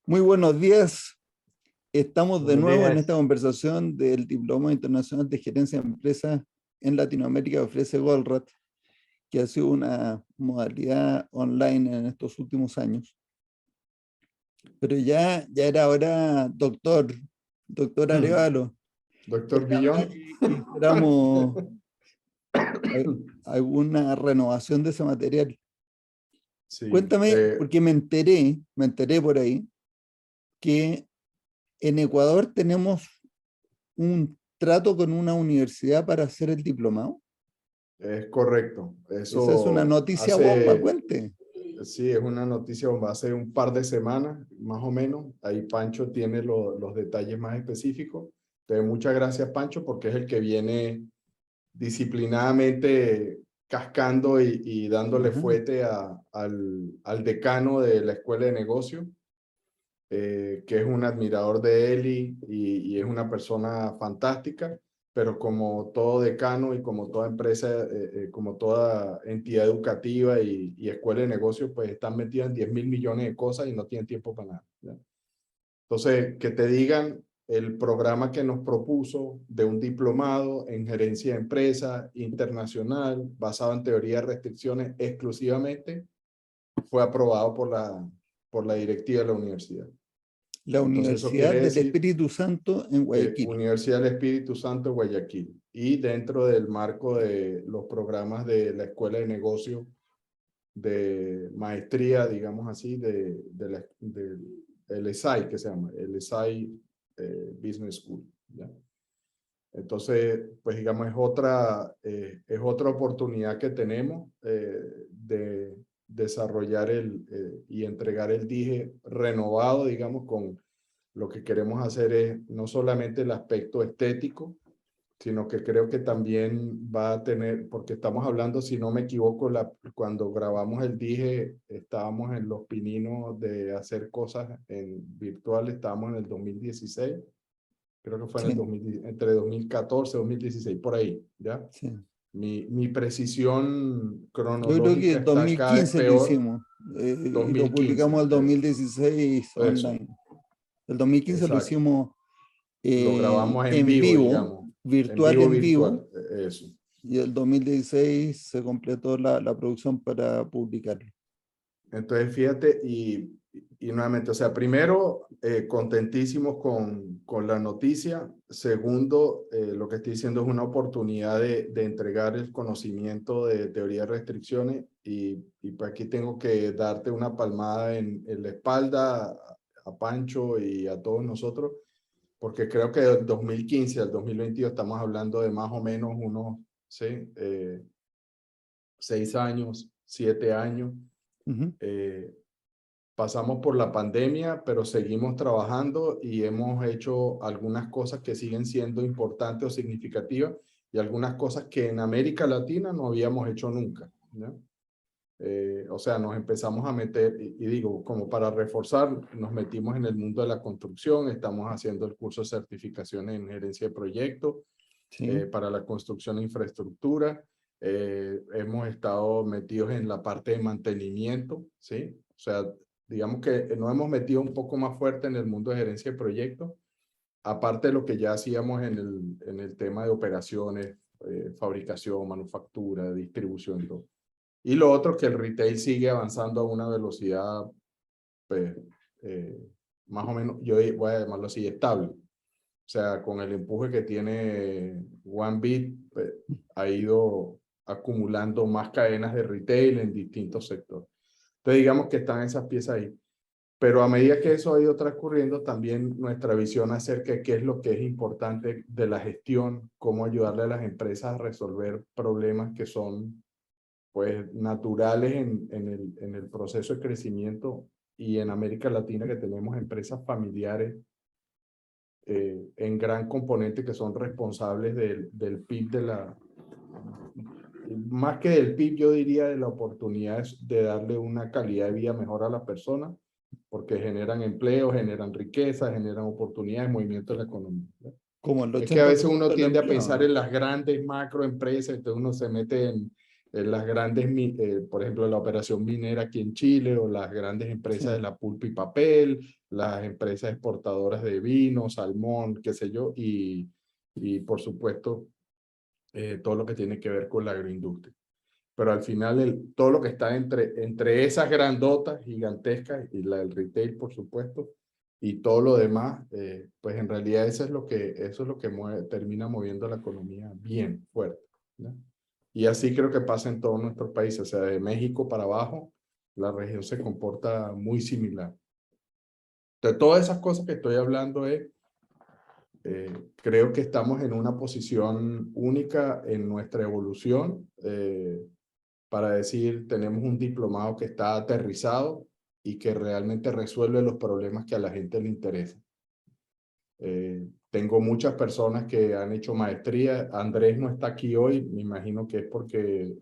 Muy buenos días. Estamos de Buenos nuevo en esta días. conversación del Diploma Internacional de Gerencia de Empresas en Latinoamérica que ofrece Goldratt, que ha sido una modalidad online en estos últimos años. Pero ya era hora, doctor Arevalo, Doctor era hora Guillón. que hiciéramos alguna renovación de ese material. Sí, Cuéntame, porque me enteré por ahí que en Ecuador tenemos un trato con una universidad para hacer el diplomado. es correcto. Esa es una Eso noticia bomba, hace, cuente. sí, es una noticia bomba. Hace un par de semanas, más o menos. Ahí Pancho tiene los detalles más específicos. Entonces, muchas gracias, Pancho, porque es el que viene disciplinadamente cascando y dándole Ajá. fuete al decano de la Escuela de Negocio, que es un admirador de él y es una persona fantástica, pero como todo decano y como toda empresa, como toda entidad educativa y escuela de negocios, pues están metidas en 10.000 millones de cosas y no tienen tiempo para nada, ¿ya? Entonces, que te digan el programa que nos propuso de un diplomado en gerencia de empresa internacional basado en teoría de restricciones exclusivamente, fue aprobado por la directiva de la universidad. La Entonces, eso Universidad quiere del decir Espíritu Santo en Guayaquil. Universidad del Espíritu Santo de Guayaquil, y dentro del marco de los programas de la Escuela de Negocio de maestría, digamos así, el ESAI, que se llama, el ESAI Business School, ¿ya? Entonces, pues digamos, es otra oportunidad que tenemos de desarrollar y entregar el DIGE renovado, digamos, con lo que queremos hacer es no solamente el aspecto estético, sino que creo que también va a tener, porque estamos hablando, si no me equivoco, cuando grabamos el DIGE, estábamos en los pininos de hacer cosas en virtual, estábamos en el 2016, creo que fue en el Sí, 2000, entre 2014 y 2016, por ahí, ¿ya? sí. Mi precisión Yo creo que cronológica el está cada vez 2015 lo peor. hicimos y lo 2015, publicamos el 2016 eso, online. El 2015 lo exacto. hicimos Lo grabamos en en vivo, vivo, digamos, en virtual vivo en vivo, virtual, eso. y el 2016 se completó la producción para publicarlo. Entonces, fíjate, y nuevamente, o sea, primero, contentísimos con la noticia. Segundo, lo que estoy diciendo es una oportunidad de entregar el conocimiento de teoría de restricciones y pues aquí tengo que darte una palmada en la espalda a Pancho y a todos nosotros, porque creo que del 2015 al 2022 estamos hablando de más o menos unos, ¿sí? 6 años, 7 años. Ujú. Eh, Pasamos por la pandemia, pero seguimos trabajando y hemos hecho algunas cosas que siguen siendo importantes o significativas y algunas cosas que en América Latina no habíamos hecho nunca, ¿no? O sea, nos empezamos a meter, y digo, como para reforzar, nos metimos en el mundo de la construcción, estamos haciendo el curso de certificación en gerencia de proyectos Sí. para la construcción de infraestructura. Hemos estado metidos en la parte de mantenimiento, ¿sí? O sea, digamos que nos hemos metido un poco más fuerte en el mundo de gerencia de proyectos, aparte de lo que ya hacíamos en el tema de operaciones, fabricación, manufactura, distribución y todo. Y lo otro, que el retail sigue avanzando a una velocidad, pues, eh, más o menos, yo voy a llamarlo así, estable. O sea, con el empuje que tiene OneBit, pues, ha ido acumulando más cadenas de retail en distintos sectores. Entonces, digamos que están esas piezas ahí. Pero a medida que eso ha ido transcurriendo, también nuestra visión acerca de qué es lo que es importante de la gestión, cómo ayudarle a las empresas a resolver problemas que son, pues, naturales en el proceso de crecimiento, y en América Latina, que tenemos empresas familiares en gran componente que son responsables del PIB más que del PIB, yo diría de la oportunidad de darle una calidad de vida mejor a las personas, porque generan empleo, generan riqueza, generan oportunidades, movimiento de la economía, ¿no? Como el Es que a veces 80% uno del tiende a empleo, pensar ¿no? en las grandes macroempresas, entonces uno se mete las grandes, por ejemplo, la operación minera aquí en Chile, o las grandes empresas Sí. de la pulpa y papel, las empresas exportadoras de vino, salmón, qué sé yo, y por supuesto, todo lo que tiene que ver con la agroindustria. Pero al final, todo lo que está entre esas grandotas, gigantescas, y la del retail, por supuesto, y todo lo demás, pues en realidad eso es lo que termina moviendo la economía bien fuerte, ¿no? Y así creo que pasa en todos nuestros países. O sea, de México para abajo, la región se comporta muy similar. De todas esas cosas que estoy hablando creo que estamos en una posición única en nuestra evolución, para decir, tenemos un diplomado que está aterrizado y que realmente resuelve los problemas que a la gente le interesa. Tengo muchas personas que han hecho maestría. Andrés no está aquí hoy, me imagino que es porque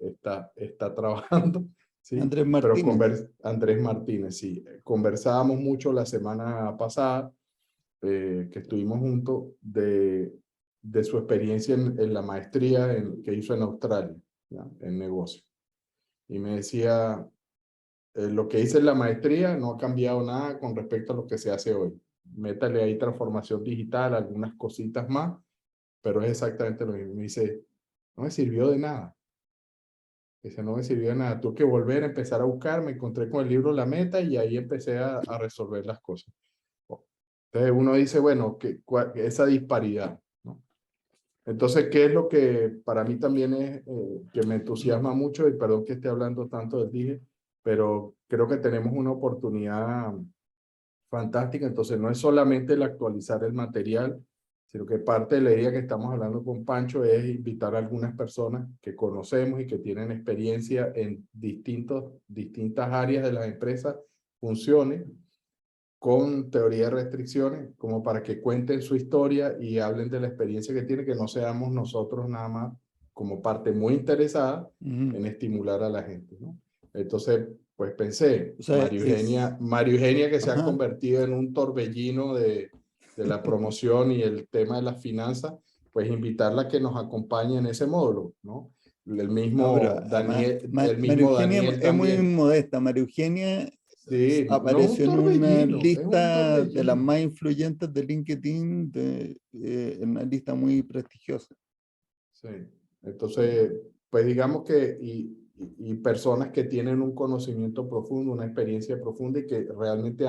está trabajando, ¿sí? Andrés Pero Martínez. Andrés Martínez, sí. Conversábamos mucho la semana pasada, que estuvimos juntos, de su experiencia en la maestría que hizo en Australia, ¿ya? En negocio. Y me decía, lo que hice en la maestría no ha cambiado nada con respecto a lo que se hace hoy. Métale ahí transformación digital, algunas cositas más, pero es exactamente lo mismo. Me dice, no me sirvió de nada. Dice, no me sirvió de nada. Tuve que volver a empezar a buscar, me encontré con el libro La Meta y ahí empecé a resolver las cosas. Entonces uno dice, bueno, esa disparidad, ¿no? Entonces, ¿qué es lo que para mí también es, que me entusiasma mucho? Y perdón que esté hablando tanto del DIGE, pero creo que tenemos una oportunidad fantástica. Entonces, no es solamente el actualizar el material, sino que parte de la idea que estamos hablando con Pancho es invitar a algunas personas que conocemos y que tienen experiencia en distintas áreas de las empresas, funciones, con teoría de restricciones, como para que cuenten su historia y hablen de la experiencia que tienen, que no seamos nosotros nada más como parte muy interesada en estimular a la gente, ¿no? Entonces, pues pensé, O sea, María Eugenia, que se ha ajá. convertido en un torbellino de la promoción y el tema de las finanzas, pues invitarla a que nos acompañe en ese módulo, ¿no? No, pero además, El María mismo Eugenia Daniel es muy también. modesta. María Eugenia Sí, no es un apareció en una torbellino, es un lista de las torbellino. más influyentes de LinkedIn, en una lista muy prestigiosa. Sí, entonces, pues digamos que, y personas que tienen un conocimiento profundo, una experiencia profunda y que realmente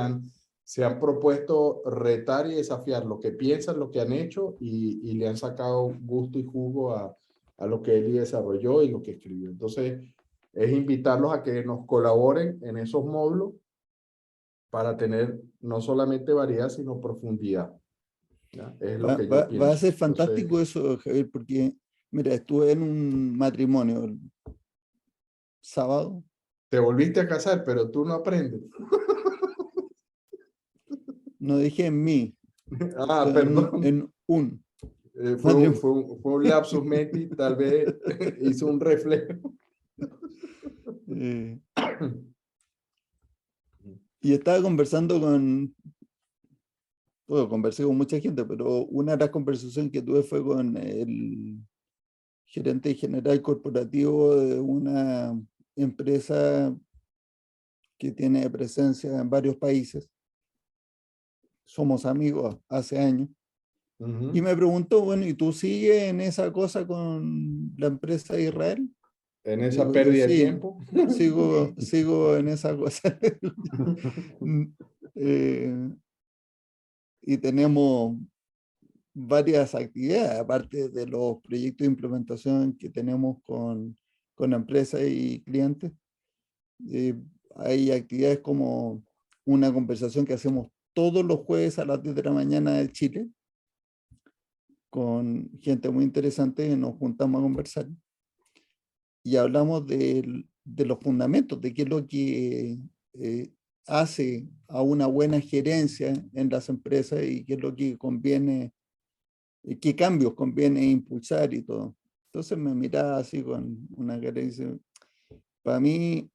se han propuesto retar y desafiar lo que piensan, lo que han hecho y le han sacado gusto y jugo a lo que él desarrolló y lo que escribió. Entonces, es invitarlos a que nos colaboren en esos módulos para tener no solamente variedad, sino profundidad, ¿ya? Es lo que yo Va a pienso. ser Entonces, fantástico eso, Javier, porque, mira, estuve en un matrimonio el sábado. te volviste a casar, pero tú no aprendes. No dije en mí, Ah, perdón. en un Fue matrimonio. un lapsus menti, tal vez hizo un reflejo. Eh, y estaba conversando bueno, conversé con mucha gente, pero una de las conversaciones que tuve fue con el gerente general corporativo de una empresa que tiene presencia en varios países. Somos amigos hace años. Y me preguntó, bueno, ¿y tú sigues en esa cosa con la empresa de Israel? En esa Digo, yo pérdida de sí, tiempo. sigo en esa cosa. Eh, y tenemos varias actividades, aparte de los proyectos de implementación que tenemos con empresas y clientes. Eh, Hay actividades como una conversación que hacemos todos los jueves a las 10 de la mañana de Chile, con gente muy interesante, nos juntamos a conversar y hablamos de los fundamentos, de qué es lo que hace a una buena gerencia en las empresas y qué es lo que conviene, qué cambios conviene impulsar y todo. Entonces me miraba así con una cara y dice, para mí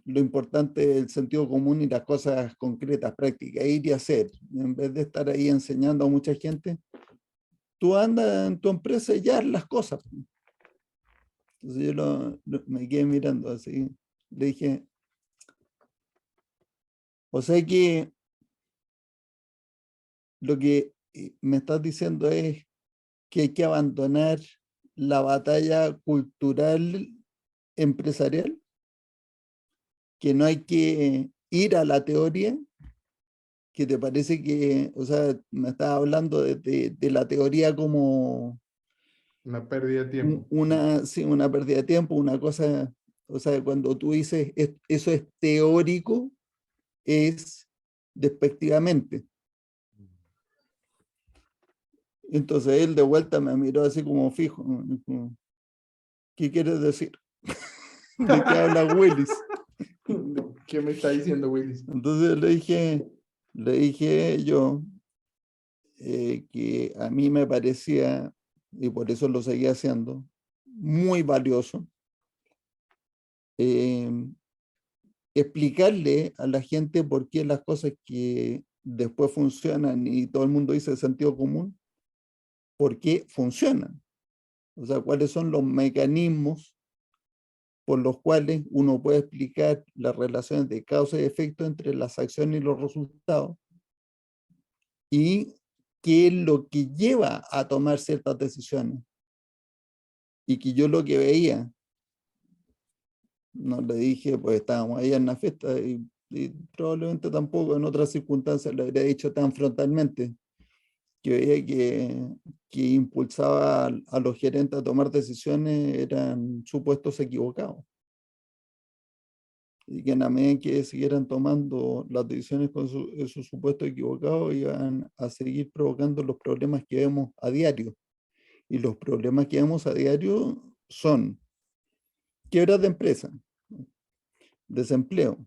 lo importante es el sentido común y las cosas concretas, prácticas, ir y hacer. En vez de estar ahí enseñando a mucha gente, tú andas en tu empresa y ya haz las cosas. Entonces yo me quedé mirando así. Le dije, o sea que lo que me estás diciendo es que hay que abandonar la batalla cultural empresarial, que no hay que ir a la teoría, que te parece que, o sea, me estás hablando de la teoría como Una pérdida de tiempo. sí, una pérdida de tiempo, una cosa, o sea, cuando tú dices eso es teórico, es despectivamente. Entonces él de vuelta me miró así como fijo, ¿no? Como, ¿qué quieres decir? ¿De qué habla Willis? ¿Qué me está diciendo Willis? Entonces le dije yo que a mí me parecía, y por eso lo seguía haciendo, muy valioso eh, explicarle a la gente por qué las cosas que después funcionan y todo el mundo dice de sentido común, por qué funcionan. O sea, cuáles son los mecanismos por los cuales uno puede explicar las relaciones de causa y efecto entre las acciones y los resultados y qué es lo que lleva a tomar ciertas decisiones. Y que yo lo que veía, no le dije, pues estábamos ahí en la fiesta y probablemente tampoco en otras circunstancias lo habría dicho tan frontalmente, que veía que impulsaba a los gerentes a tomar decisiones eran supuestos equivocados. Y que en la medida en que siguieran tomando las decisiones con esos supuestos equivocados, iban a seguir provocando los problemas que vemos a diario. Y los problemas que vemos a diario son quiebras de empresa, desempleo.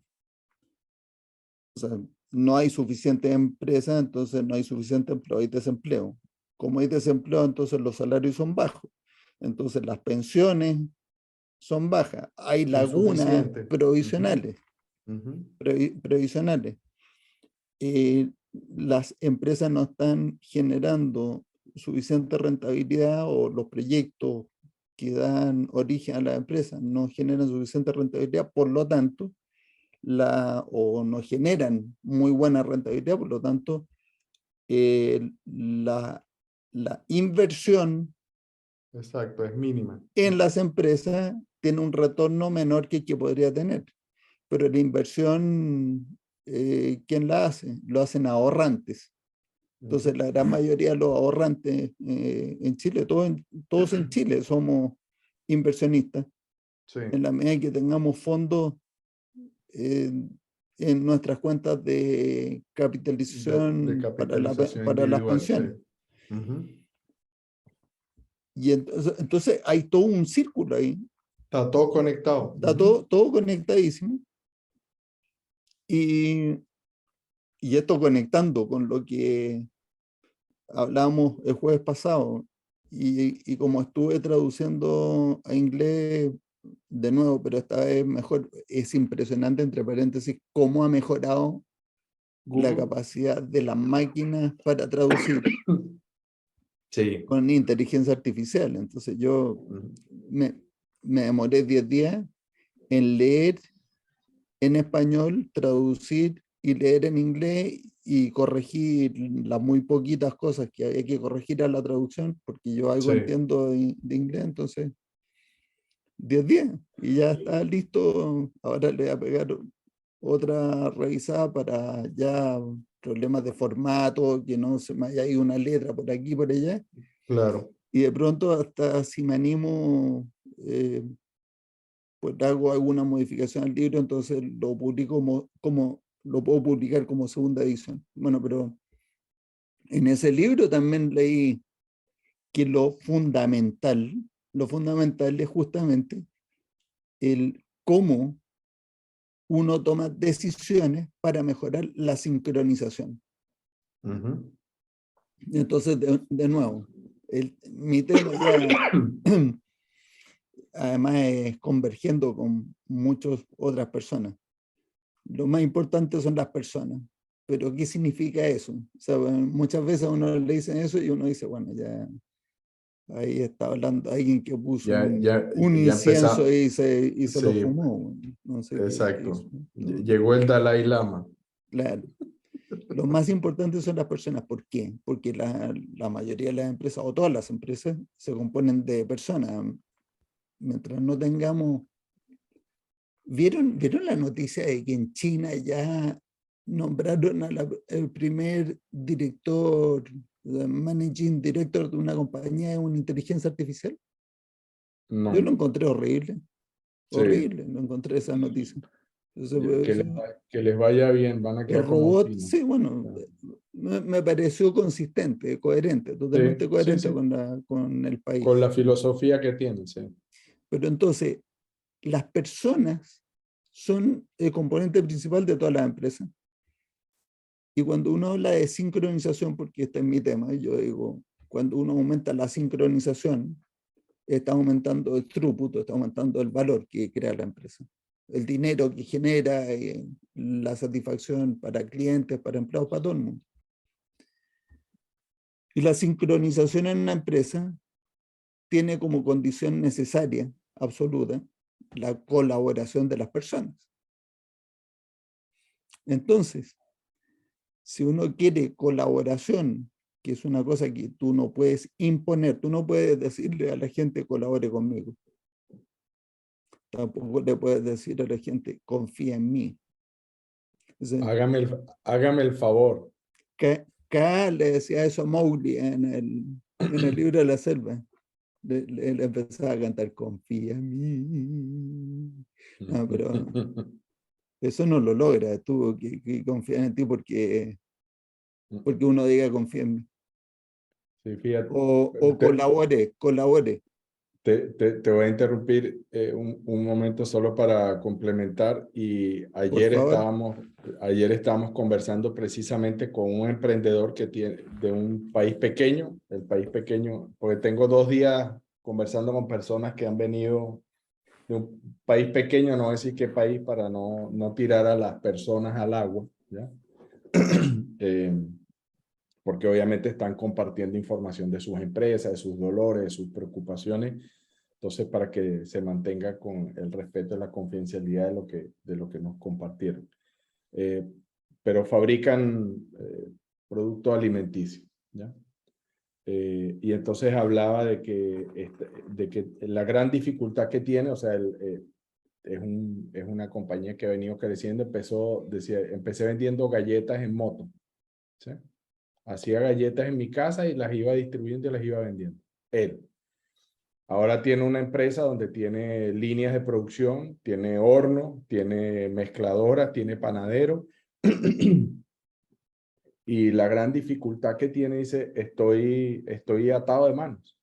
O sea, no hay suficiente empresa, entonces no hay suficiente empleo, hay desempleo. Como hay desempleo, entonces los salarios son bajos. Entonces las pensiones son bajas. Hay lagunas Insuficiente. provisionales. Ujú. Previsionales. Las empresas no están generando suficiente rentabilidad o los proyectos que dan origen a la empresa no generan suficiente rentabilidad, por lo tanto, o no generan muy buena rentabilidad, por lo tanto, la inversión Exacto, es mínima. en las empresas tiene un retorno menor que el que podría tener. Pero la inversión, ¿quién la hace? Lo hacen ahorrantes. Entonces, la gran mayoría de los ahorrantes en Chile, todos en Chile somos inversionistas. Sí. En la medida que tengamos fondos en nuestras cuentas de De capitalización capitalización para las individual, sí. pensiones. Y entonces hay todo un círculo ahí. Está todo conectado. Está todo conectadísimo. Y esto conectando con lo que hablábamos el jueves pasado, y como estuve traduciendo a inglés de nuevo, pero esta vez mejor, es impresionante, entre paréntesis, cómo ha mejorado la Google. capacidad de las máquinas para traducir Sí. con inteligencia artificial. Entonces yo me demoré 10 días en leer en español, traducir y leer en inglés y corregir las muy poquitas cosas que había que corregir a la traducción, porque yo algo Sí. entiendo de inglés, entonces 10 días y ya está listo. Ahora le voy a pegar otra revisada para ya problemas de formato, que no se me haya ido una letra por aquí, por allá. Claro. Y de pronto hasta si me animo, pues hago alguna modificación al libro, entonces lo publico como lo puedo publicar como segunda edición. Bueno, pero en ese libro también leí que lo fundamental es justamente el cómo uno toma decisiones para mejorar la sincronización. Entonces, de nuevo, mi tema ya, además, es convergiendo con muchas otras personas. Lo más importante son las personas. Pero ¿qué significa eso? O sea, muchas veces a uno le dicen eso y uno dice, bueno, ya Ahí está hablando alguien que puso un ya incienso empezamos. y se lo Sí, fumó. No sé qué hizo. exacto. Llegó el Dalai Lama. Claro. Lo más importante son las personas. ¿Por qué? Porque la mayoría de las empresas, o todas las empresas, se componen de personas. Mientras no tengamos... ¿Vieron la noticia de que en China ya nombraron el primer director, managing director de una compañía de una inteligencia artificial? Yo lo No, encontré horrible, sí. horrible, lo encontré esa noticia. Entonces, Que les vaya bien, van a el quedar como robot, chinos. sí, bueno, me pareció consistente, coherente, totalmente Sí, sí, coherente sí. con el Con país. la filosofía que tienen, sí. Pero entonces, las personas son el componente principal de todas las empresas. Y cuando uno habla de sincronización, porque este es mi tema, yo digo, cuando uno aumenta la sincronización, está aumentando el throughput, está aumentando el valor que crea la empresa. El dinero que genera, la satisfacción para clientes, para empleados, para todo el mundo. Y la sincronización en una empresa tiene como condición necesaria, absoluta, la colaboración de las personas. Entonces, si uno quiere colaboración, que es una cosa que tú no puedes imponer, tú no puedes decirle a la gente colabore conmigo. Tampoco le puedes decir a la gente confía en mí. Entonces, Hágame el favor. K le decía eso a Mowgli en el libro de la selva. Le empezaba a cantar confía en mí. No, pero eso no lo logra, tú que confías en ti porque uno diga confía en mí. Sí, fíjate. O colabore. Te voy a interrumpir un momento solo para complementar. Y Por favor. ayer estábamos conversando precisamente con un emprendedor que tiene de un país pequeño, el país pequeño, porque tengo 2 días conversando con personas que han venido de un país pequeño, no voy a decir qué país para no tirar a las personas al agua, ¿ya? Porque obviamente están compartiendo información de sus empresas, de sus dolores, de sus preocupaciones. Entonces, para que se mantenga con el respeto y la confidencialidad de lo que nos compartieron. Pero fabrican productos alimenticios, ¿ya? Y entonces hablaba de que la gran dificultad que tiene, o sea, es una compañía que ha venido creciendo, empecé vendiendo galletas en moto, ¿sí? Hacía galletas en mi casa y las iba distribuyendo y las iba vendiendo. Él. Ahora tiene una empresa donde tiene líneas de producción, tiene horno, tiene mezcladora, tiene panadero. Y la gran dificultad que tiene, dice, estoy atado de manos.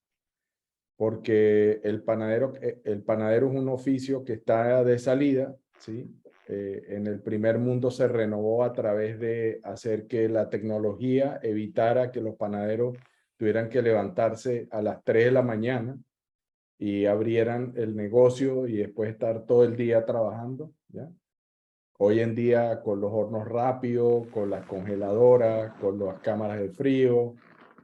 Porque el panadero es un oficio que está de salida, ¿sí? En el primer mundo se renovó a través de hacer que la tecnología evitara que los panaderos tuvieran que levantarse a las 3 de la mañana y abrieran el negocio y después estar todo el día trabajando, ¿ya? Hoy en día con los hornos rápidos, con las congeladoras, con las cámaras de frío,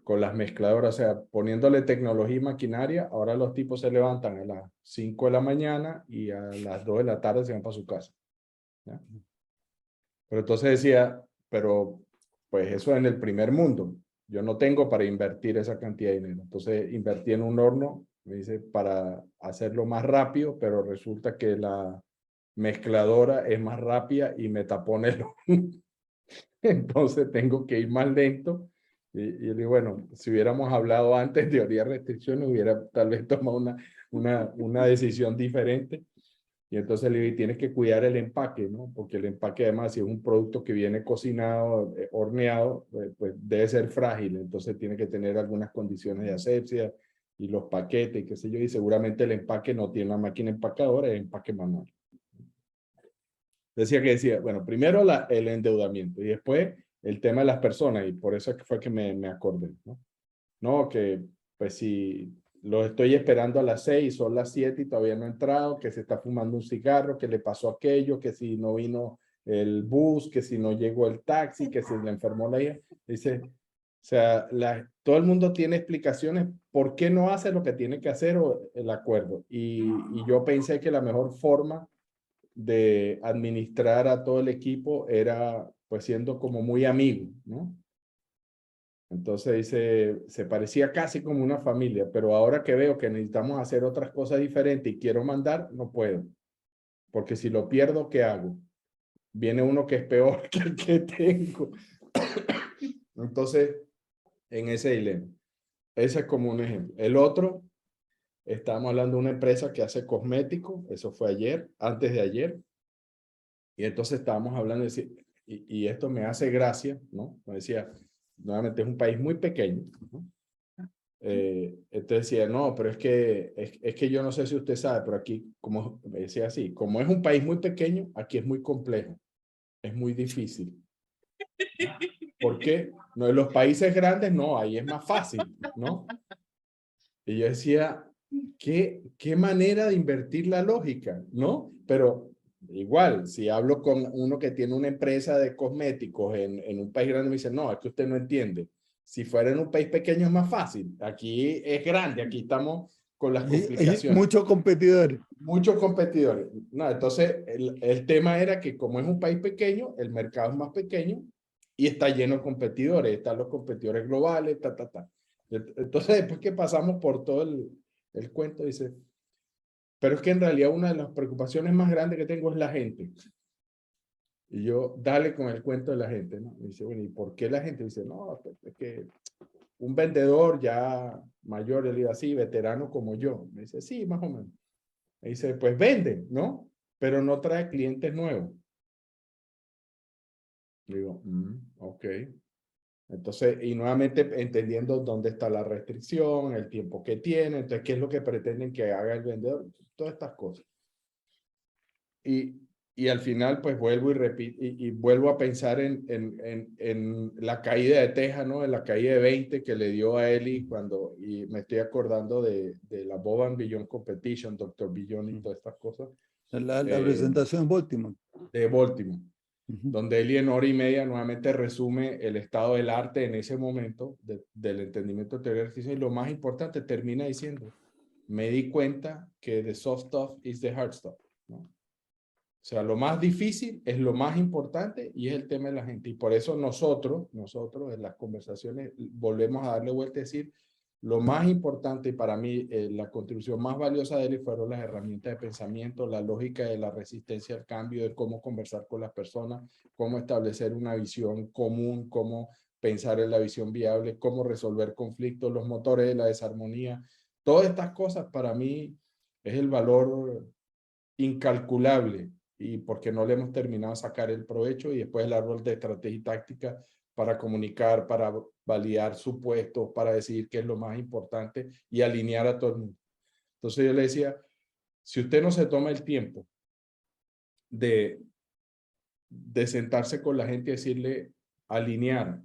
con las mezcladoras, o sea, poniéndole tecnología y maquinaria, ahora los tipos se levantan a las 5 de la mañana y a las 2 de la tarde se van para su casa, ¿ya? Pero entonces decía, pero pues eso en el primer mundo, yo no tengo para invertir esa cantidad de dinero. Entonces invertí en un horno, me dice, para hacerlo más rápido, pero resulta que la mezcladora es más rápida y me tapona el horno. Entonces tengo que ir más lento. Y yo digo, bueno, si hubiéramos hablado antes de teoría de restricciones, hubiera tal vez tomado una decisión diferente. Y entonces le digo, tienes que cuidar el empaque, ¿no? Porque el empaque, además, si es un producto que viene cocinado, horneado, pues debe ser frágil. Entonces tiene que tener algunas condiciones de asepsia y los paquetes y qué sé yo. Y seguramente el empaque no tiene una máquina empacadora, es empaque manual. Decía, bueno, primero el endeudamiento y después el tema de las personas. Y por eso fue que me acordé, ¿no? No, que pues si lo estoy esperando a las 6, son las 7 y todavía no ha entrado, que se está fumando un cigarro, que le pasó aquello, que si no vino el bus, que si no llegó el taxi, que si le enfermó la hija. Dice, sea, todo el mundo tiene explicaciones por qué no hace lo que tiene que hacer o el acuerdo. Y yo pensé que la mejor forma de administrar a todo el equipo era pues siendo como muy amigo, ¿no? Entonces dice, se parecía casi como una familia, pero ahora que veo que necesitamos hacer otras cosas diferentes y quiero mandar, no puedo. Porque si lo pierdo, ¿qué hago? Viene uno que es peor que el que tengo. Entonces, en ese dilema. Ese es como un ejemplo. El otro, estamos hablando de una empresa que hace cosméticos, eso fue ayer, antes de ayer, y entonces estábamos hablando de, y esto me hace gracia, ¿no? Me decía, nuevamente es un país muy pequeño, ¿no? Entonces decía, no, pero es que yo no sé si usted sabe, pero aquí, como me decía así, como es un país muy pequeño, aquí es muy complejo, es muy difícil. ¿Por qué? No, en los países grandes, no, ahí es más fácil, ¿no? Y yo decía, qué manera de invertir la lógica, ¿no? Pero igual, si hablo con uno que tiene una empresa de cosméticos en un país grande, me dice, no, es que usted no entiende. Si fuera en un país pequeño es más fácil. Aquí es grande, aquí estamos con las Hay complicaciones. muchos competidores. Muchos competidores. No, entonces, el tema era que como es un país pequeño, el mercado es más pequeño y está lleno de competidores. Están los competidores globales, ta, ta, ta. Entonces, después que pasamos por todo el cuento, dice, pero es que en realidad una de las preocupaciones más grandes que tengo es la gente. Y yo, dale con el cuento de la gente, ¿no? Y dice, bueno, ¿y por qué la gente? Dice, no, pues, es que un vendedor ya mayor, él iba así, veterano como yo. Me dice, sí, más o menos. Me dice, pues vende, ¿no? Pero no trae clientes nuevos. Digo, ok. Entonces, y nuevamente entendiendo dónde está la restricción, el tiempo que tiene, entonces, qué es lo que pretenden que haga el vendedor, todas estas cosas. Y al final, pues vuelvo y repito, y vuelvo a pensar en la caída de Texas, ¿no? En la caída de 20 que le dio a Eli cuando, y me estoy acordando de la Bob and Beyond Competition, Dr. Beyond y todas estas cosas. La presentación en Baltimore. De Baltimore, donde Eli en hora y media nuevamente resume el estado del arte en ese momento, del entendimiento de teoría del ejercicio, y lo más importante termina diciendo, me di cuenta que the soft stuff is the hard stuff, ¿no? O sea, lo más difícil es lo más importante y es el tema de la gente. Y por eso nosotros en las conversaciones volvemos a darle vuelta y decir, lo más importante y para mí la contribución más valiosa de él fueron las herramientas de pensamiento, la lógica de la resistencia al cambio, de cómo conversar con las personas, cómo establecer una visión común, cómo pensar en la visión viable, cómo resolver conflictos, los motores de la desarmonía. Todas estas cosas para mí es el valor incalculable y porque no le hemos terminado de sacar el provecho y después el árbol de estrategia y táctica para comunicar, para validar supuestos, para decidir qué es lo más importante y alinear a todo el mundo. Entonces yo le decía, si usted no se toma el tiempo de sentarse con la gente y decirle, alinear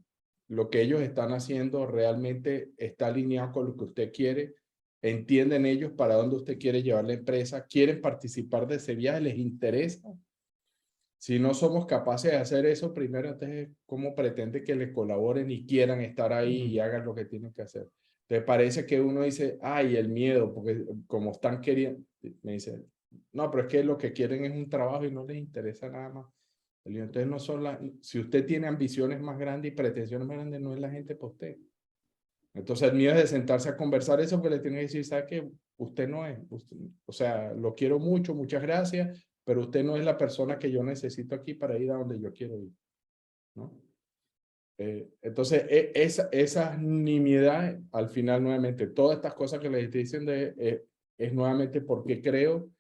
lo que ellos están haciendo realmente está alineado con lo que usted quiere, entienden ellos para dónde usted quiere llevar la empresa, quieren participar de ese viaje, les interesa. Si no somos capaces de hacer eso, primero, entonces, ¿cómo pretende que les colaboren y quieran estar ahí y hagan lo que tienen que hacer? ¿Te parece que uno dice, ay, el miedo, porque como están queriendo, me dice, no, pero es que lo que quieren es un trabajo y no les interesa nada más. Entonces, no son las, si usted tiene ambiciones más grandes y pretensiones más grandes, no es la gente para usted. Entonces, el miedo es de sentarse a conversar eso, que le tiene que decir, ¿sabe qué? Usted no es, usted, o sea, lo quiero mucho, muchas gracias, pero usted no es la persona que yo necesito aquí para ir a donde yo quiero ir, ¿no? Entonces, esas nimiedades, al final, nuevamente, todas estas cosas que les estoy diciendo es nuevamente porque creo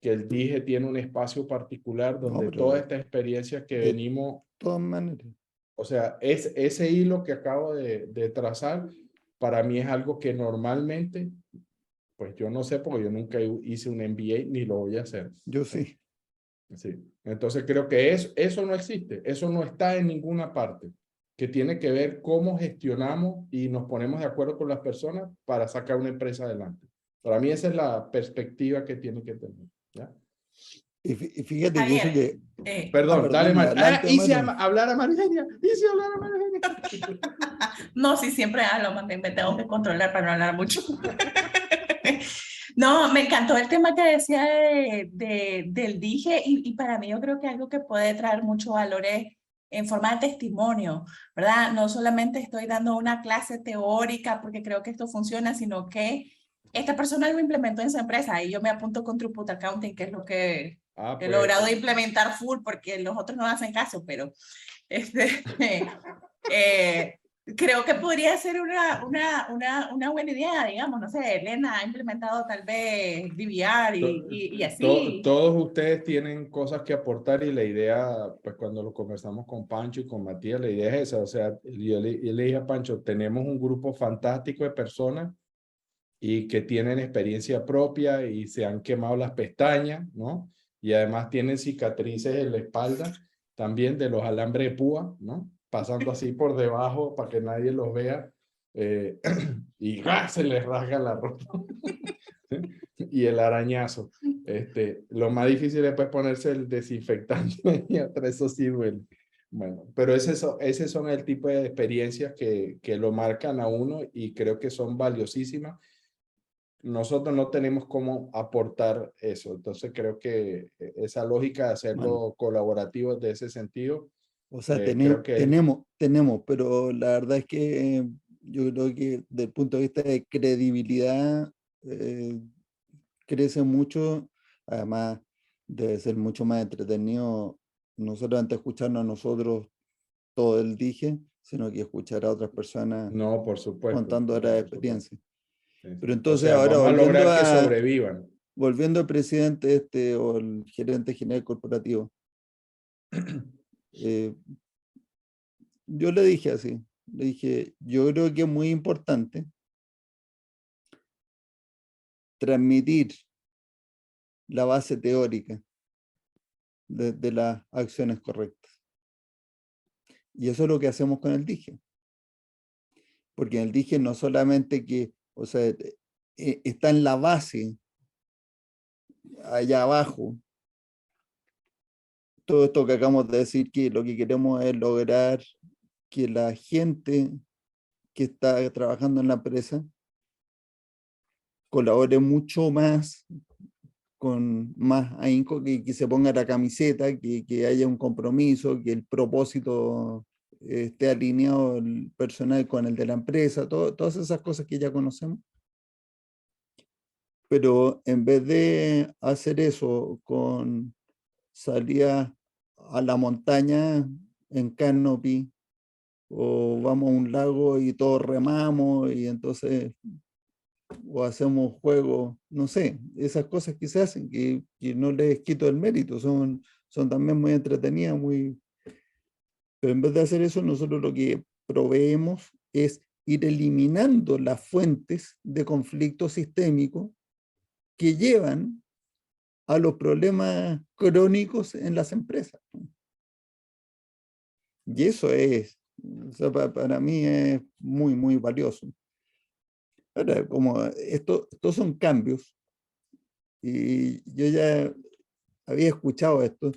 que el DIGE tiene un espacio particular donde No, todas pero estas experiencias que de venimos, todas maneras. o sea, ese hilo que acabo de trazar, para mí es algo que normalmente, pues yo no sé, porque yo nunca hice un MBA ni lo voy a hacer. Yo sí. Sí. Entonces creo que eso no existe, eso no está en ninguna parte, que tiene que ver cómo gestionamos y nos ponemos de acuerdo con las personas para sacar una empresa adelante. Para mí esa es la perspectiva que tiene que tener, ¿ya? Y fíjate que eso Javier, que... Perdón, dale, perdón, adelante, hice Maru. hablar a Marigenia, hice hablar a Marigenia. no, sí, siempre hablo, me tengo que controlar para no hablar mucho. No, me encantó el tema que decía del dije y para mí yo creo que algo que puede traer mucho valor es en forma de testimonio, ¿verdad? No solamente estoy dando una clase teórica porque creo que esto funciona, sino que esta persona lo implementó en su empresa y yo me apunto con Throughput Accounting, que es lo que he Pues, logrado implementar full porque los otros no hacen caso, pero eh, creo que podría ser una buena idea, digamos, no sé, Elena ha implementado tal vez DVR y así. todos ustedes tienen cosas que aportar y la idea, pues cuando lo conversamos con Pancho y con Matías, la idea es esa, o sea, yo le dije a Pancho, tenemos un grupo fantástico de personas y que tienen experiencia propia y se han quemado las pestañas, ¿no? Y además tienen cicatrices en la espalda también de los alambres de púa, ¿no? Pasando así por debajo para que nadie los vea y se les rasga la ropa y el arañazo. Lo más difícil es pues ponerse el desinfectante y atrás eso sí duele. Bueno, pero ese son el tipo de experiencias que lo marcan a uno y creo que son valiosísimas. Nosotros no tenemos cómo aportar eso. Entonces creo que esa lógica de hacerlo Bueno, colaborativo de ese sentido, o sea, creo que tenemos, pero la verdad es que yo creo que desde el punto de vista de credibilidad crece mucho, además debe ser mucho más entretenido no solamente escucharnos a nosotros todo el dije, sino que escuchar a otras personas no, por supuesto. contando No, la por supuesto. experiencia. Sí, Pero sí. O entonces sea, ahora vamos a lograr que sobrevivan. volviendo al presidente o el gerente general corporativo, eh, yo le dije así, le dije, yo creo que es muy importante transmitir la base teórica de las acciones correctas. Y eso es lo que hacemos con el dije. Porque en el dije no solamente que, o sea, está en la base, allá abajo, todo esto que acabamos de decir, que lo que queremos es lograr que la gente que está trabajando en la empresa colabore mucho más, con más ahínco, que se ponga la camiseta, que haya un compromiso, que el propósito esté alineado el personal con el de la empresa, todas esas cosas que ya conocemos. Pero en vez de hacer eso con salida a la montaña en canopy, o vamos a un lago y todos remamos y entonces o hacemos juegos, no sé, esas cosas que se hacen, que no les quito el mérito, son también muy entretenidas, pero en vez de hacer eso, nosotros lo que proveemos es ir eliminando las fuentes de conflicto sistémico que llevan a los problemas crónicos en las empresas. Y eso es, o sea, para mí es muy, muy valioso. Ahora, como estos son cambios, y yo ya había escuchado esto,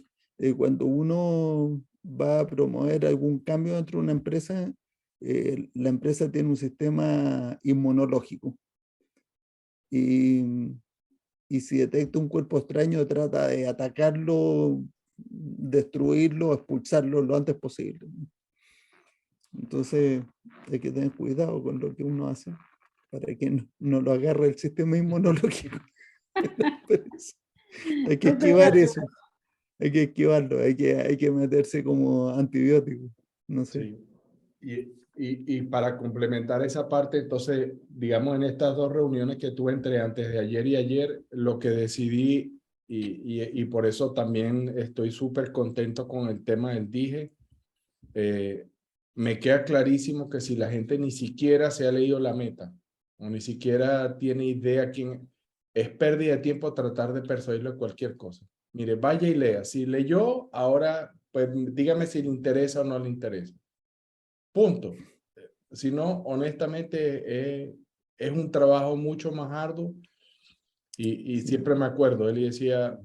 cuando uno va a promover algún cambio dentro de una empresa, la empresa tiene un sistema inmunológico. Y, y si detecta un cuerpo extraño, trata de atacarlo, destruirlo, expulsarlo lo antes posible. Entonces hay que tener cuidado con lo que uno hace para que no lo agarre el sistema inmunológico. Hay que esquivar eso, hay que esquivarlo, hay que meterse como antibiótico, no sé. Sí. Y para complementar esa parte, entonces, digamos, en estas dos reuniones que tuve entre antes de ayer y ayer, lo que decidí, y por eso también estoy súper contento con el tema del dije, me queda clarísimo que si la gente ni siquiera se ha leído la meta, o ni siquiera tiene idea quién es, pérdida de tiempo tratar de persuadirle cualquier cosa. Mire, vaya y lea. Si leyó, ahora, pues dígame si le interesa o no le interesa. Punto. Si no, honestamente, es un trabajo mucho más arduo y Sí. siempre me acuerdo, él decía,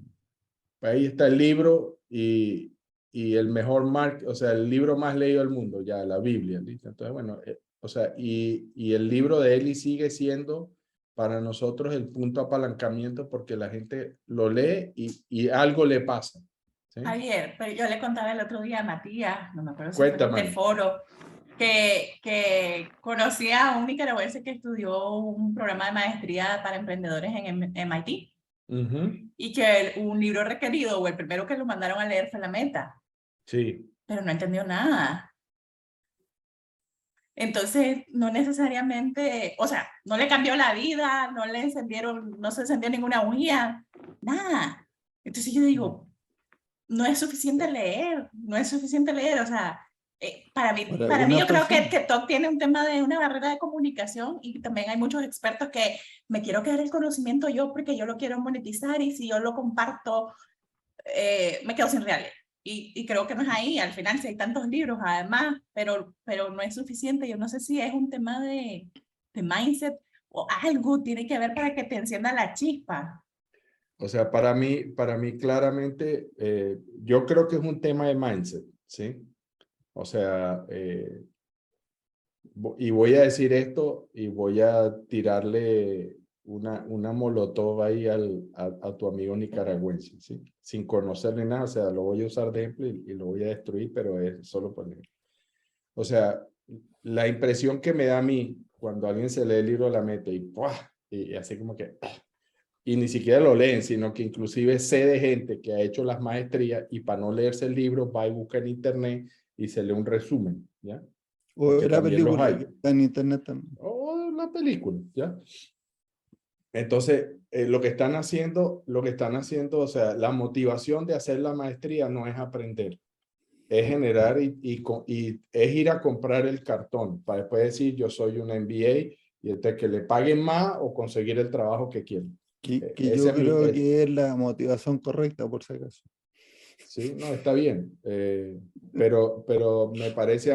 Ahí está el libro y el mejor o sea, el libro más leído del mundo, ya, la Biblia, ¿listo? Entonces, bueno, o sea, y el libro de Eli sigue siendo para nosotros el punto de apalancamiento porque la gente lo lee y algo le pasa. ¿Sí? Javier, pero yo le contaba el otro día a Matías, no me acuerdo si fue en Cuéntame. este foro, que conocía a un nicaragüense que estudió un programa de maestría para emprendedores en MIT. Y que un libro requerido o el primero que lo mandaron a leer fue La Meta. Sí. Pero no entendió nada. Entonces, no necesariamente, o sea, no le cambió la vida, no le encendieron, no se encendió ninguna bujía, nada. Entonces yo digo, no es suficiente leer, no es suficiente leer, o sea, para mí algunas yo creo personas. que TOC tiene un tema de una barrera de comunicación y también hay muchos expertos que me quiero quedar el conocimiento yo porque yo lo quiero monetizar y si yo lo comparto, me quedo sin reales. Y creo que no es ahí, al final si hay tantos libros además, pero no es suficiente. Yo no sé si es un tema de mindset o algo tiene que ver para que te encienda la chispa. O sea, para mí claramente, yo creo que es un tema de mindset, ¿sí? O sea, y voy a decir esto y voy a tirarle una molotov ahí a tu amigo nicaragüense, ¿sí? Sin conocerle nada, o sea, lo voy a usar de ejemplo y lo voy a destruir, pero es solo por ejemplo. O sea, la impresión que me da a mí cuando alguien se lee el libro de La Meta y así como que, y ni siquiera lo leen, sino que inclusive sé de gente que ha hecho las maestrías y para no leerse el libro va y busca en internet y se lee un resumen, ¿ya? O Porque la también los película hay. que está en internet también. O la película, ¿ya? Entonces, lo que están haciendo, o sea, la motivación de hacer la maestría no es aprender, es generar y es ir a comprar el cartón para después decir yo soy un MBA y entonces que le paguen más o conseguir el trabajo que quieren. Que Ese yo es mi, creo que es la motivación correcta, por si acaso. sí, no, está bien, pero me parece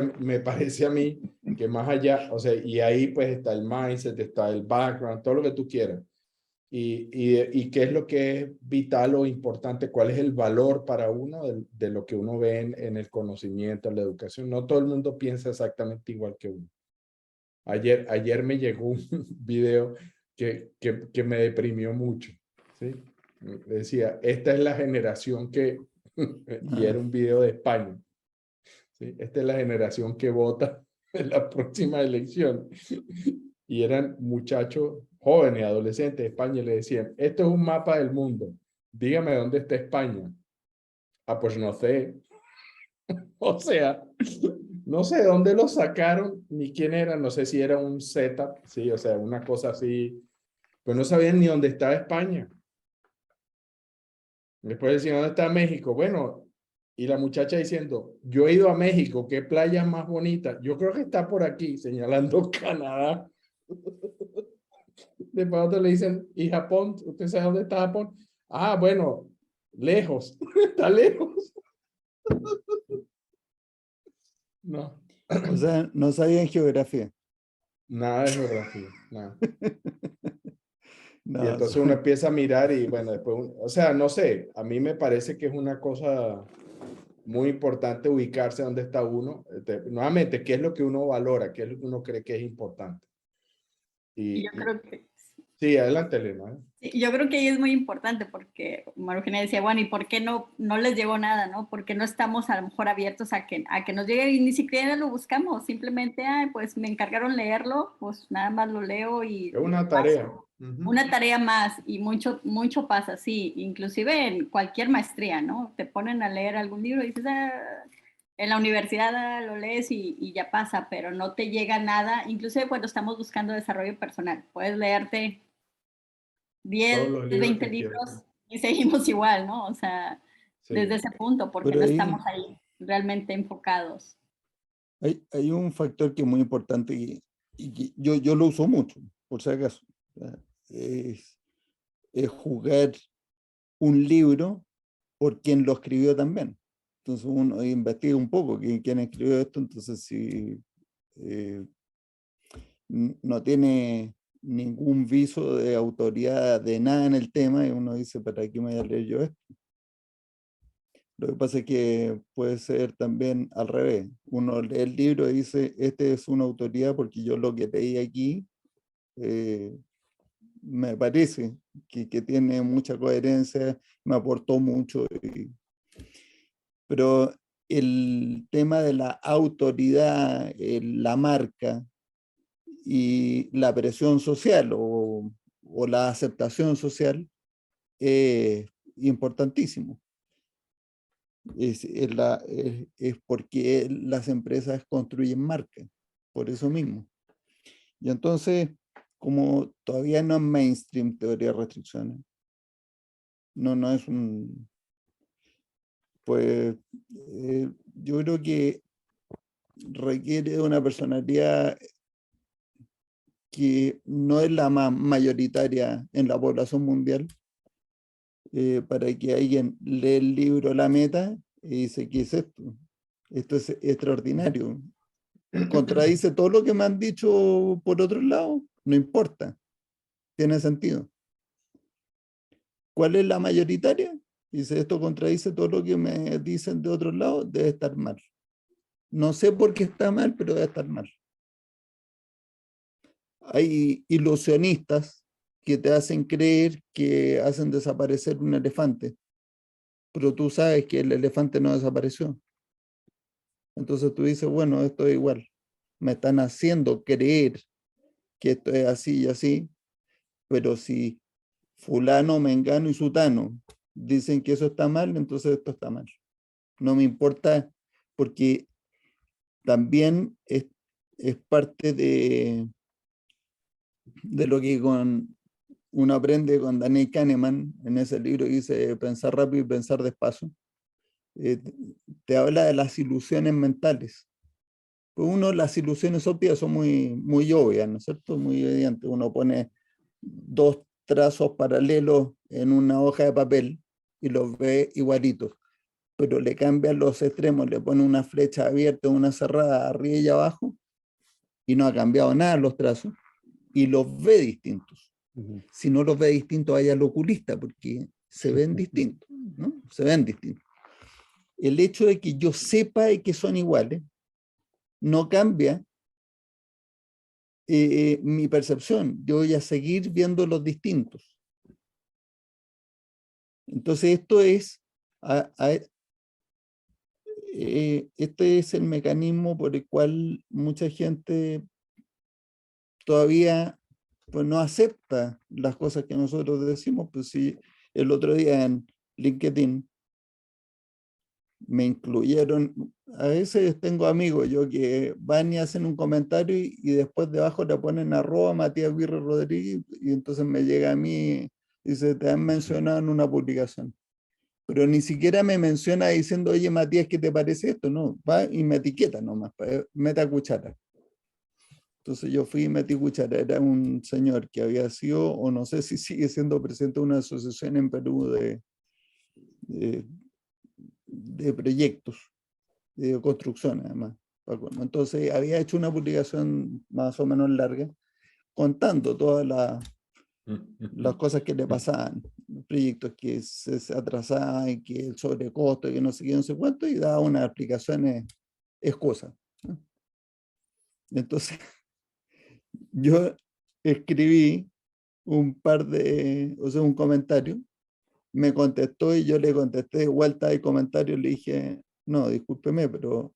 a mí que más allá, o sea, y ahí pues está el mindset, está el background, todo lo que tú quieras. Y qué es lo que es vital o importante, cuál es el valor para uno de lo que uno ve en el conocimiento, en la educación. No todo el mundo piensa exactamente igual que uno. Ayer me llegó un video que me deprimió mucho, ¿sí? Decía, esta es la generación que, y era un video de España, ¿sí? Esta es la generación que vota en la próxima elección. Y eran muchachos jóvenes, adolescentes de España, y le decían, esto es un mapa del mundo, dígame dónde está España. Ah, pues no sé. O sea, no sé dónde lo sacaron, ni quién era, no sé si era un setup, sí, o sea, una cosa así, pero no sabían ni dónde estaba España. Después decían, ¿dónde está México? Bueno, y la muchacha diciendo, yo he ido a México, ¿qué playas más bonitas? Yo creo que está por aquí, señalando Canadá. Después otros le dicen, ¿y Japón? ¿Usted sabe dónde está Japón? Ah, bueno, lejos, está lejos. No, O sea, no sabían geografía. nada de geografía, nada. Y No, entonces uno empieza a mirar y bueno, después, o sea, no sé, a mí me parece que es una cosa muy importante ubicarse donde está uno. Nuevamente, ¿qué es lo que uno valora? ¿Qué es lo que uno cree que es importante? Y yo Y creo que sí, adelante, Elena. sí, yo creo que ahí es muy importante porque María Eugenia decía, bueno, ¿y por qué no les llegó nada, no? Porque no estamos a lo mejor abiertos a que nos llegue y ni siquiera lo buscamos, simplemente, ay, pues me encargaron leerlo, pues nada más lo leo y Es una tarea. paso. Una tarea más y mucho pasa, sí, inclusive en cualquier maestría, ¿no? Te ponen a leer algún libro y dices, en la universidad lo lees y ya pasa, pero no te llega nada, inclusive cuando estamos buscando desarrollo personal, puedes leerte Todos 10, los libros 20 que quieras. libros y seguimos igual, ¿no? O sea, desde Sí. ese punto, porque pero no ahí estamos ahí realmente enfocados. hay un factor que es muy importante y que yo lo uso mucho, por si acaso. Es, es jugar un libro por quien lo escribió también. Entonces uno investiga un poco quién escribió esto, entonces si no tiene ningún viso de autoridad de nada en el tema y uno dice, ¿para qué me voy a leer yo esto? Lo que pasa es que puede ser también al revés. Uno lee el libro y dice, este es una autoridad porque yo lo que leí aquí me parece que tiene mucha coherencia, me aportó mucho. Pero el tema de la autoridad, la marca y la presión social o la aceptación social es importantísimo. Es porque las empresas construyen marca, por eso mismo. Y entonces, como todavía no es mainstream teoría de restricciones, no es un... Pues yo creo que requiere de una personalidad que no es la más mayoritaria en la población mundial, para que alguien lee el libro La Meta y dice, ¿qué es esto? Esto es extraordinario. Contradice todo lo que me han dicho por otro lado, no importa, tiene sentido. ¿Cuál es la mayoritaria? Dice, esto contradice todo lo que me dicen de otro lado, debe estar mal. No sé por qué está mal, pero debe estar mal. Hay ilusionistas que te hacen creer que hacen desaparecer un elefante, pero tú sabes que el elefante no desapareció. Entonces tú dices, bueno, esto es igual. Me están haciendo creer que esto es así y así, pero si fulano, mengano y sutano dicen que eso está mal, entonces esto está mal. No me importa, porque también es parte de lo que uno aprende con Daniel Kahneman, en ese libro que dice Pensar rápido y pensar despacio. Te habla de las ilusiones mentales. Pues las ilusiones obvias son muy obvias, ¿no es cierto? Muy evidentes. Uno pone dos trazos paralelos en una hoja de papel y los ve igualitos, pero le cambian los extremos, le pone una flecha abierta, una cerrada arriba y abajo, y no ha cambiado nada los trazos, y los ve distintos. Si no los ve distintos, vaya al oculista, porque se ven distintos, ¿no? Se ven distintos. El hecho de que yo sepa que son iguales no cambia mi percepción. Yo voy a seguir viendo los distintos. Entonces esto es este es el mecanismo por el cual mucha gente todavía pues no acepta las cosas que nosotros decimos. Pues sí, el otro día en LinkedIn me incluyeron, a veces tengo amigos yo que van y hacen un comentario y después debajo le ponen @Matías Virre Rodríguez, y entonces me llega a mí, dice, te han mencionado en una publicación, pero ni siquiera me menciona diciendo, oye Matías, ¿qué te parece esto? No, va y me etiqueta nomás, meta cuchara. Entonces yo fui y metí cuchara. Era un señor que había sido, o no sé si sigue siendo presidente de una asociación en Perú de proyectos, de construcción además. Entonces había hecho una publicación más o menos larga, contando todas las cosas que le pasaban, los proyectos que se atrasaban, que el sobrecosto, que no sé qué, no sé cuánto, y daba unas explicaciones excusas, ¿no? Entonces yo escribí un comentario, me contestó y yo le contesté de vuelta el comentario, le dije, no, discúlpeme, pero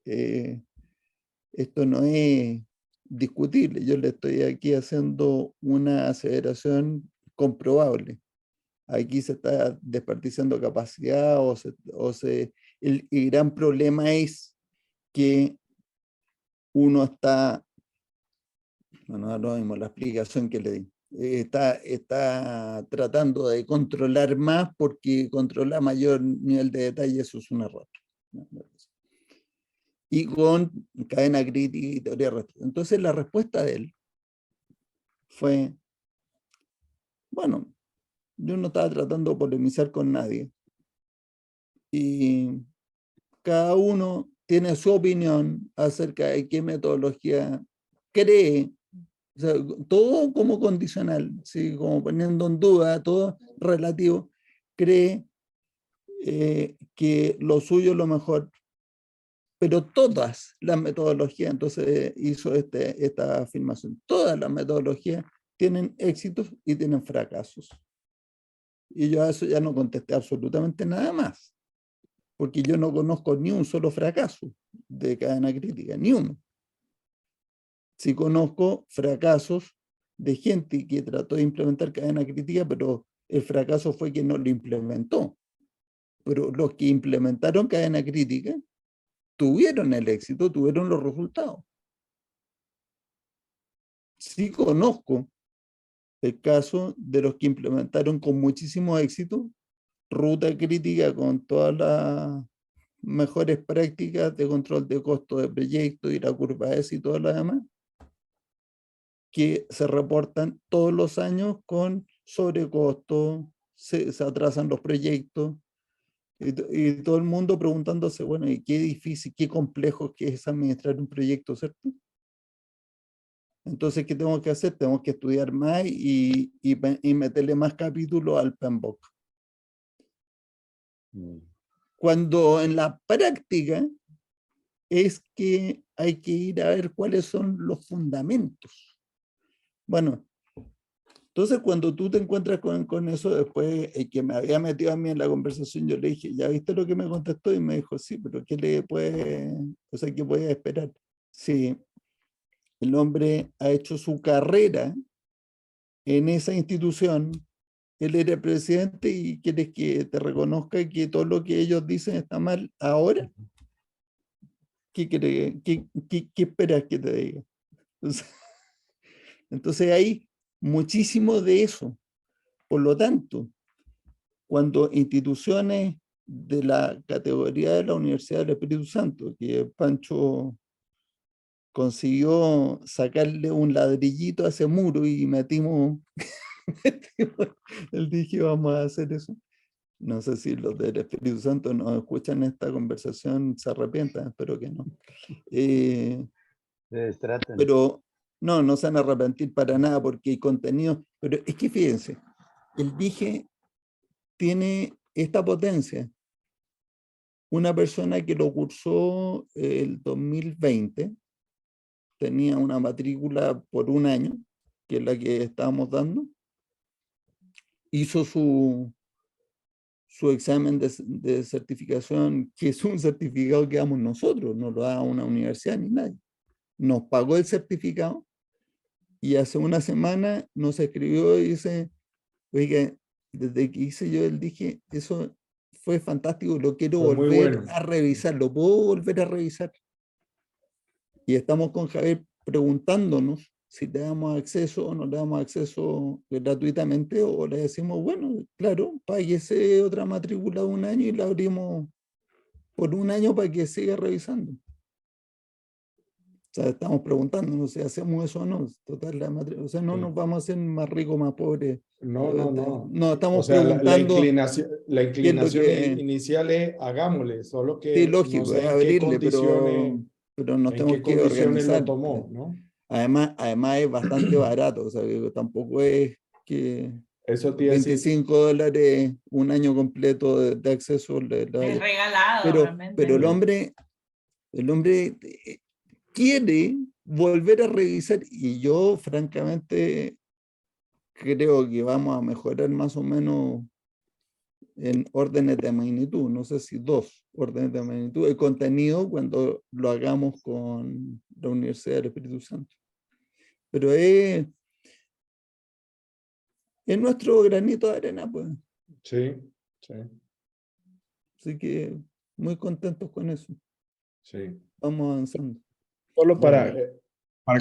esto no es discutible, yo le estoy aquí haciendo una aseveración comprobable. Aquí se está desperdiciando capacidad el gran problema es que uno está, bueno, lo mismo, la explicación que le di, está tratando de controlar más porque controla mayor nivel de detalle, eso es un error, ¿no? Y con cadena crítica y teoría restrictiva. Entonces la respuesta de él fue, bueno, yo no estaba tratando de polemizar con nadie y cada uno tiene su opinión acerca de qué metodología cree, o sea, todo como condicional, ¿sí? Como poniendo en duda, todo relativo, cree que lo suyo es lo mejor, pero todas las metodologías, entonces hizo esta afirmación, todas las metodologías tienen éxitos y tienen fracasos. Y yo a eso ya no contesté absolutamente nada más, porque yo no conozco ni un solo fracaso de cadena crítica, ni uno. Sí conozco fracasos de gente que trató de implementar cadena crítica, pero el fracaso fue que no lo implementó. Pero los que implementaron cadena crítica tuvieron el éxito, tuvieron los resultados. Sí conozco el caso de los que implementaron con muchísimo éxito ruta crítica con todas las mejores prácticas de control de costo de proyecto y la curva S y todo lo demás, que se reportan todos los años con sobrecosto, se atrasan los proyectos, y todo el mundo preguntándose, bueno, ¿y qué difícil, qué complejo que es administrar un proyecto, cierto? Entonces, ¿qué tengo que hacer? Tengo que estudiar más y meterle más capítulos al PMBOK. Cuando en la práctica es que hay que ir a ver cuáles son los fundamentos. Bueno, entonces cuando tú te encuentras con eso, después el que me había metido a mí en la conversación, yo le dije, ¿ya viste lo que me contestó? Y me dijo, sí, pero ¿qué le puede, o sea, qué puede esperar? Sí, el hombre ha hecho su carrera en esa institución, él era presidente y quieres que te reconozca que todo lo que ellos dicen está mal ahora. ¿Qué esperas que te diga? Entonces hay muchísimo de eso. Por lo tanto, cuando instituciones de la categoría de la Universidad del Espíritu Santo, que Pancho consiguió sacarle un ladrillito a ese muro y metimos él dije, vamos a hacer eso. No sé si los del Espíritu Santo nos escuchan esta conversación, se arrepientan, espero que no. Pero no se van a arrepentir para nada porque hay contenido. Pero es que fíjense, el dije tiene esta potencia. Una persona que lo cursó el 2020 tenía una matrícula por un año, que es la que estábamos dando, hizo su examen de certificación, que es un certificado que damos nosotros, no lo da una universidad ni nadie. Nos pagó el certificado y hace una semana nos escribió y dice, oiga, desde que hice yo el dije, eso fue fantástico, lo quiero volver a revisar, lo puedo volver a revisar. Y estamos con Javier preguntándonos si le damos acceso o no le damos acceso gratuitamente o le decimos, bueno, claro, páguese otra matrícula de un año y la abrimos por un año para que siga revisando. O sea, estamos preguntándonos si hacemos eso o no. Total, o sea, no nos vamos a hacer más ricos, más pobres. No. No, estamos o sea, preguntando. la inclinación que, inicial es hagámosle, solo que sí, lógico, no sé es en qué abrirle, condiciones, pero nos en tenemos qué que condiciones organizar. lo tomó, ¿no? Además es bastante barato, o sea, que tampoco es que Eso te iba a decir. $25 un año completo de acceso. Es regalado, realmente. Pero el hombre quiere volver a revisar y yo francamente creo que vamos a mejorar más o menos en órdenes de magnitud, no sé si 2 órdenes de magnitud, el contenido cuando lo hagamos con la Universidad del Espíritu Santo. Pero es nuestro granito de arena, pues. Sí. Así que muy contentos con eso. Sí. Vamos avanzando. Solo para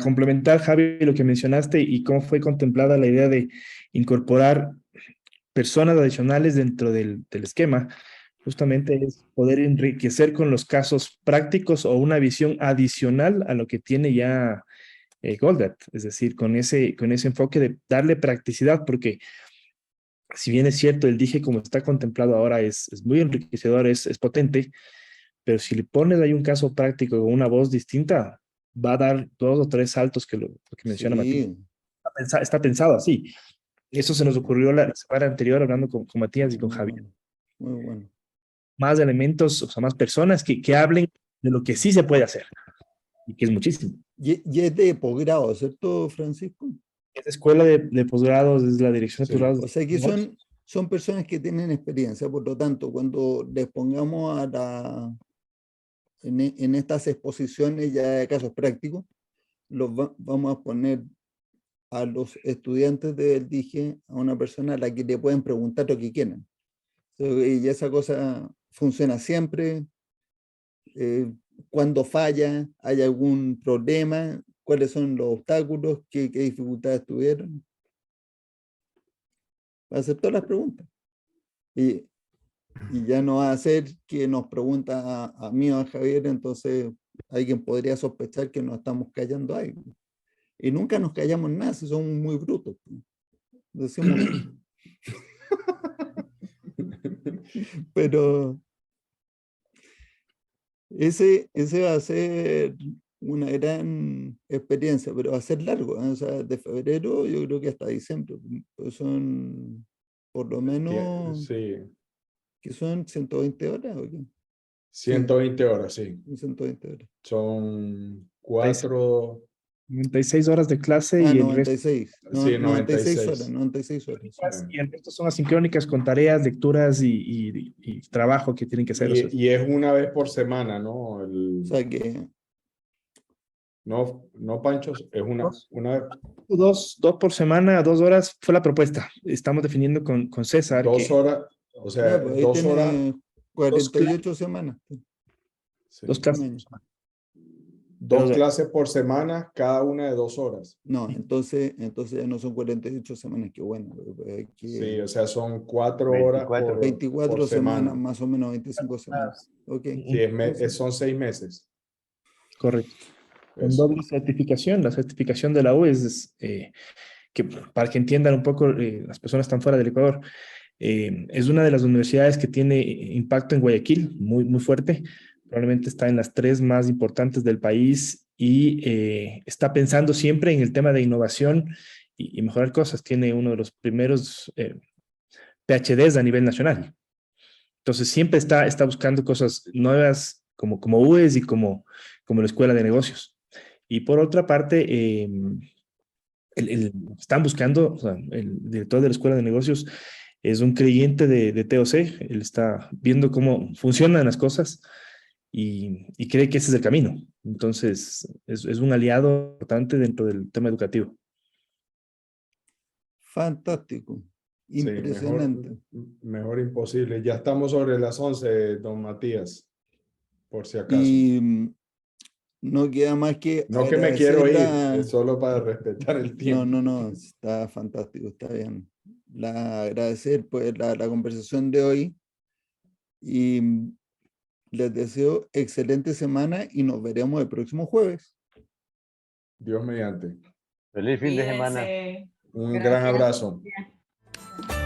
complementar, Javi, lo que mencionaste y cómo fue contemplada la idea de incorporar personas adicionales dentro del esquema, justamente es poder enriquecer con los casos prácticos o una visión adicional a lo que tiene ya Goldratt, es decir, con ese enfoque de darle practicidad, porque si bien es cierto, el dije como está contemplado ahora es muy enriquecedor, es potente, pero si le pones ahí un caso práctico con una voz distinta, va a dar 2 o 3 saltos que lo que menciona Matías. Está pensado así. Eso se nos ocurrió la semana anterior hablando con Matías y con Javier. Muy bueno. más elementos, o sea, más personas que hablen de lo que sí se puede hacer, y que es muchísimo. Y es de posgrado, ¿cierto, Francisco? Esta escuela de posgrados es la dirección de Sí. posgrados. O sea que son personas que tienen experiencia, por lo tanto, cuando les pongamos en estas exposiciones ya de casos prácticos, vamos a poner a los estudiantes del DIGE a una persona a la que le pueden preguntar lo que quieran. Y esa cosa funciona siempre. Cuando falla, hay algún problema, cuáles son los obstáculos, qué dificultades tuvieron. Va a hacer todas las preguntas. Y ya no va a ser que nos pregunta a mí o a Javier, entonces alguien podría sospechar que nos estamos callando algo. Y nunca nos callamos nada si somos muy brutos. Decimos. Pero ese va a ser una gran experiencia, pero va a ser largo, ¿eh? O sea, de febrero yo creo que hasta diciembre. Pues son por lo menos, Sí, que son 120 horas, ¿o qué? 120 horas, sí. 120 horas. Son 4, 96 horas de clase y el resto, 96. sí, 96 horas, 96. 96 horas. y el resto son asincrónicas con tareas, lecturas y trabajo que tienen que hacer. O sea, Y es una vez por semana, ¿no? O sea que No, Pancho, es una dos por semana, 2 horas fue la propuesta. Estamos definiendo con César 2 que horas, o sea, ya, pues ahí 2 horas. tiene 48 semanas. Sí. 2 clases. Un año. 2 clases por semana, cada una de 2 horas. No, entonces ya no son 48 semanas, qué bueno. Sí, o sea, son 4 horas 24 por semanas, semana. más o menos 25 semanas. Ok. Sí, son 6 meses. Correcto. Con Eso. doble certificación. La certificación de la U es que para que entiendan un poco las personas que están fuera del Ecuador, es una de las universidades que tiene impacto en Guayaquil, muy, muy fuerte. Probablemente está en las 3 más importantes del país y está pensando siempre en el tema de innovación y mejorar cosas. Tiene uno de los primeros PhDs a nivel nacional. Entonces siempre está buscando cosas nuevas como UES y como la Escuela de Negocios. Y por otra parte, están buscando, o sea, el director de la Escuela de Negocios es un creyente de TOC, él está viendo cómo funcionan las cosas y cree que ese es el camino. Entonces, es un aliado importante dentro del tema educativo. Fantástico. Sí, Impresionante. mejor imposible. Ya estamos sobre las 11, don Matías, por si acaso. Y no queda más que No que me quiero ir, agradecerla. es solo para respetar el tiempo. No, está fantástico, está bien. Agradecer pues la conversación de hoy y les deseo excelente semana y nos veremos el próximo jueves. Dios mediante. Feliz fin de semana. Cuídense. Un gran abrazo. Gracias.